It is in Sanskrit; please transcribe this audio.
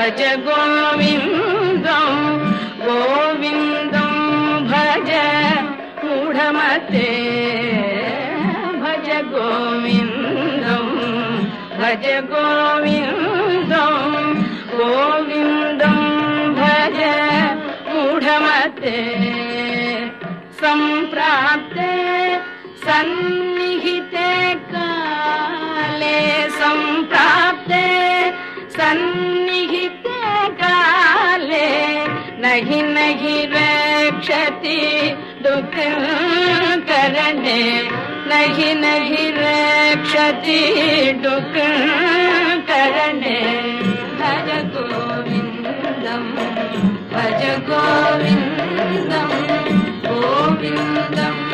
भज गोविन्दं गोविन्दं भज मूढमते भज गोविन्दं भज गोविन्दं गोविन्दं भज मूढमते सम्प्राप्ते सन्निहिते काले सम्प्राप्ते सन्निहिते काले नहि नहि रक्षति दुःखकरणे नहि नहि रक्षति दुःखकरणे भज गोविन्दं भज गोविन्दं गोविन्दं